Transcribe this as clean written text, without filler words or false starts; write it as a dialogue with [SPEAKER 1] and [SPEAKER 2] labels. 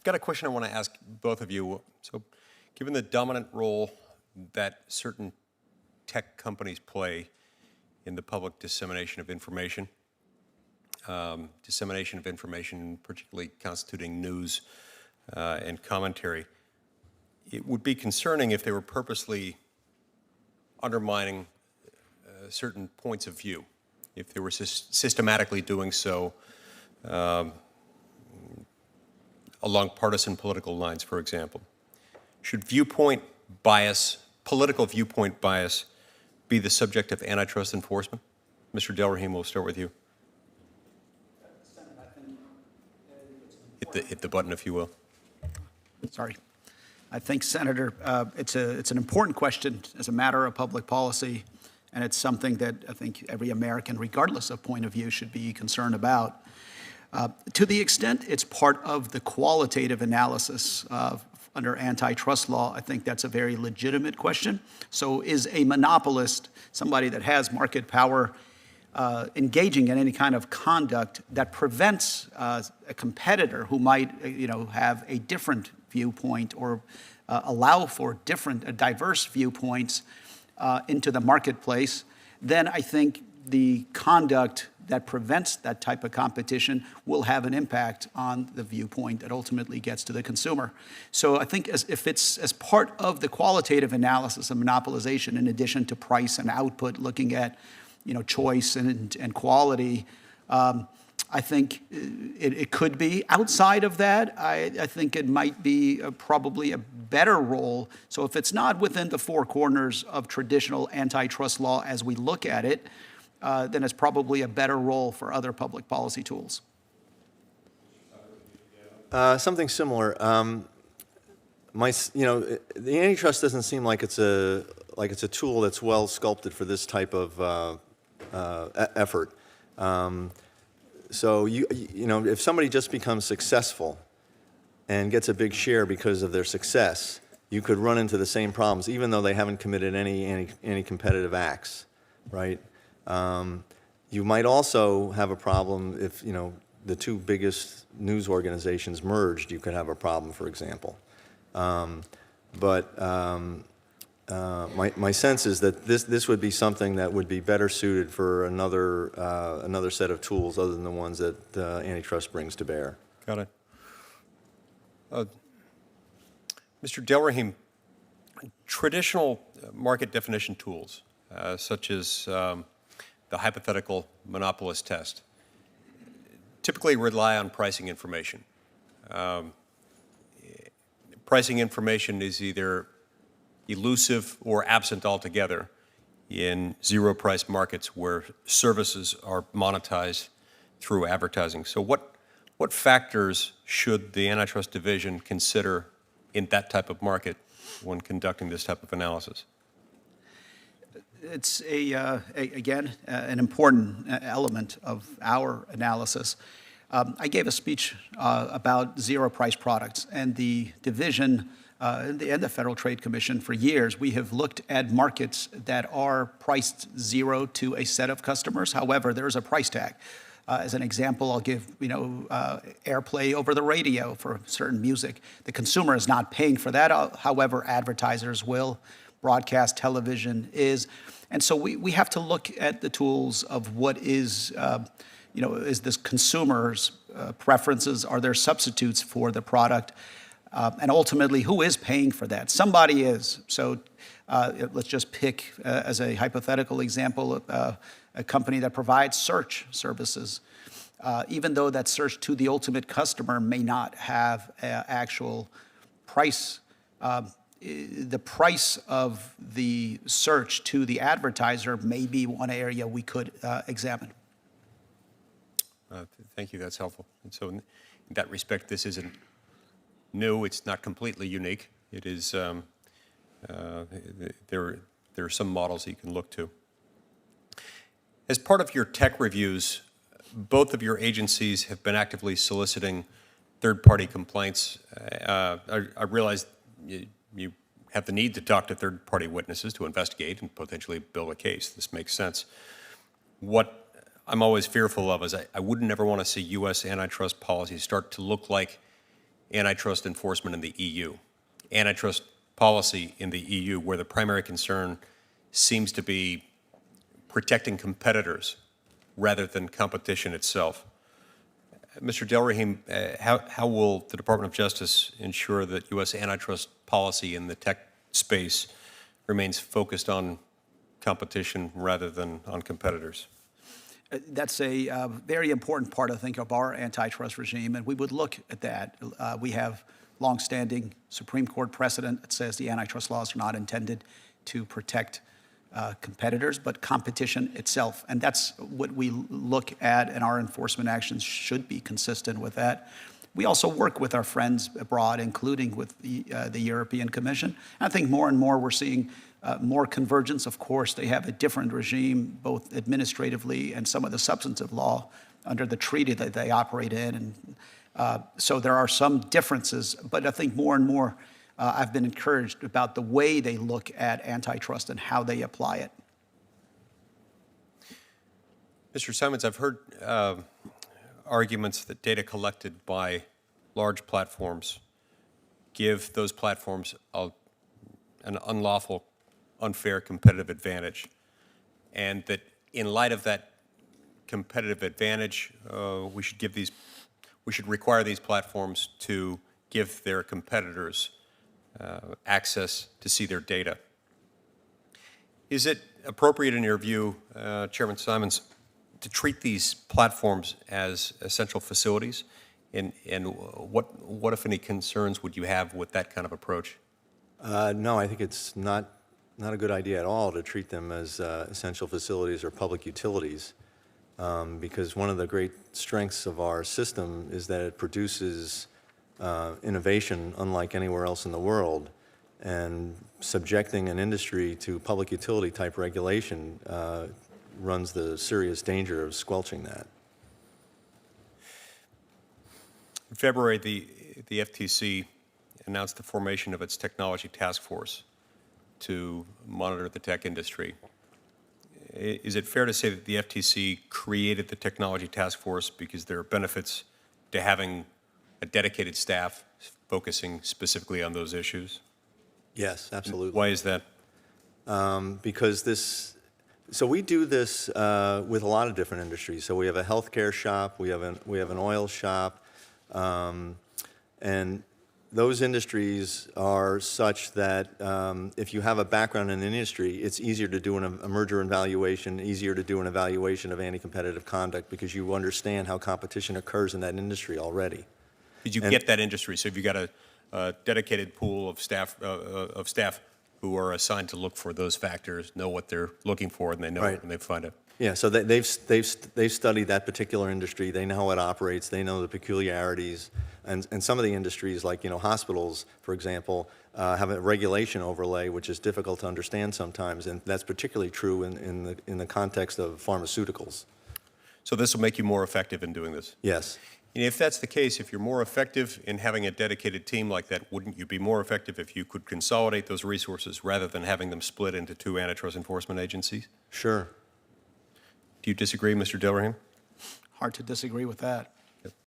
[SPEAKER 1] got a question I want to ask both of you. So, given the dominant role that certain tech companies play in the public dissemination of information, particularly constituting news and commentary, it would be concerning if they were purposely undermining certain points of view, if they were systematically doing so along partisan political lines, for example. Should viewpoint bias, political viewpoint bias, be the subject of antitrust enforcement? Mr. Delrahim, we'll start with you. Hit the button, if you will.
[SPEAKER 2] Sorry. I think, Senator, it's an important question as a matter of public policy, and it's something that I think every American, regardless of point of view, should be concerned about. To the extent it's part of the qualitative analysis under antitrust law, I think that's a very legitimate question. So is a monopolist, somebody that has market power, engaging in any kind of conduct that prevents a competitor who might have a different viewpoint or allow for different, diverse viewpoints into the marketplace, then I think the conduct that prevents that type of competition will have an impact on the viewpoint that ultimately gets to the consumer. So I think if it's as part of the qualitative analysis of monopolization, in addition to price and output, looking at choice and quality, I think it could be. Outside of that, I think it might be probably a better role. So if it's not within the four corners of traditional antitrust law as we look at it, then it's probably a better role for other public policy tools.
[SPEAKER 3] Something similar. The antitrust doesn't seem like it's a tool that's well sculpted for this type of effort. So if somebody just becomes successful and gets a big share because of their success, you could run into the same problems, even though they haven't committed any competitive acts, right? You might also have a problem if the two biggest news organizations merged. You could have a problem, for example. My sense is that this would be something that would be better suited for another set of tools other than the ones that antitrust brings to bear.
[SPEAKER 1] Got it. Mr. Delrahim, traditional market definition tools, such as the hypothetical monopolist test, typically rely on pricing information. Pricing information is either elusive or absent altogether in zero-price markets where services are monetized through advertising. So what factors should the Antitrust Division consider in that type of market when conducting this type of analysis?
[SPEAKER 2] It's again an important element of our analysis. I gave a speech about zero-price products, and the division and the Federal Trade Commission for years, we have looked at markets that are priced zero to a set of customers. However, there's a price tag. As an example, I'll give airplay over the radio for certain music. The consumer is not paying for that. However, advertisers will. Broadcast television is. And so we have to look at the tools of what is, is this consumer's preferences? Are there substitutes for the product? And ultimately, who is paying for that? Somebody is. So let's just pick, as a hypothetical example, a company that provides search services. Even though that search to the ultimate customer may not have actual price, the price of the search to the advertiser may be one area we could examine.
[SPEAKER 1] Thank you. That's helpful. And so in that respect, this isn't new. It's not completely unique. It is, there are some models that you can look to. As part of your tech reviews, both of your agencies have been actively soliciting third-party complaints. I realize you have the need to talk to third-party witnesses to investigate and potentially build a case. This makes sense. What I'm always fearful of is I wouldn't ever want to see U.S. antitrust policy start to look like antitrust enforcement in the EU, antitrust policy in the EU, where the primary concern seems to be protecting competitors rather than competition itself. Mr. Delrahim, how will the Department of Justice ensure that U.S. antitrust policy in the tech space remains focused on competition rather than on competitors?
[SPEAKER 2] That's a very important part, I think, of our antitrust regime, and we would look at that. We have longstanding Supreme Court precedent that says the antitrust laws are not intended to protect competitors, but competition itself. And that's what we look at, and our enforcement actions should be consistent with that. We also work with our friends abroad, including with the European Commission. And I think more and more we're seeing more convergence. Of course, they have a different regime, both administratively and some of the substantive law under the treaty that they operate in. And so there are some differences, but I think more and more I've been encouraged about the way they look at antitrust and how they apply it.
[SPEAKER 1] Mr. Simons, I've heard arguments that data collected by large platforms give those platforms an unlawful, unfair competitive advantage, and that in light of that competitive advantage, we should require these platforms to give their competitors access to see their data. Is it appropriate in your view, Chairman Simons, to treat these platforms as essential facilities? And what, if any, concerns would you have with that kind of approach?
[SPEAKER 3] No, I think it's not a good idea at all to treat them as essential facilities or public utilities, because one of the great strengths of our system is that it produces innovation unlike anywhere else in the world, and subjecting an industry to public utility type regulation runs the serious danger of squelching that.
[SPEAKER 1] In February, the FTC announced the formation of its technology task force to monitor the tech industry. Is it fair to say that the FTC created the technology task force because there are benefits to having a dedicated staff focusing specifically on those issues?
[SPEAKER 3] Yes, absolutely.
[SPEAKER 1] Why is that?
[SPEAKER 3] So we do this with a lot of different industries. So we have a healthcare shop, we have an oil shop, and those industries are such that if you have a background in an industry, it's easier to do a merger evaluation, easier to do an evaluation of anti-competitive conduct because you understand how competition occurs in that industry already.
[SPEAKER 1] Did you get that industry? So have you got a dedicated pool of staff who are assigned to look for those factors, know what they're looking for, and they know it when they find it?
[SPEAKER 3] Yeah, so they've studied that particular industry. They know how it operates. They know the peculiarities. And some of the industries, like hospitals, for example, have a regulation overlay, which is difficult to understand sometimes, and that's particularly true in the context of pharmaceuticals.
[SPEAKER 1] So this will make you more effective in doing this?
[SPEAKER 3] Yes.
[SPEAKER 1] And if that's the case, if you're more effective in having a dedicated team like that, wouldn't you be more effective if you could consolidate those resources rather than having them split into two antitrust enforcement agencies?
[SPEAKER 3] Sure.
[SPEAKER 1] Do you disagree, Mr. Delrahim?
[SPEAKER 2] Hard to disagree with that.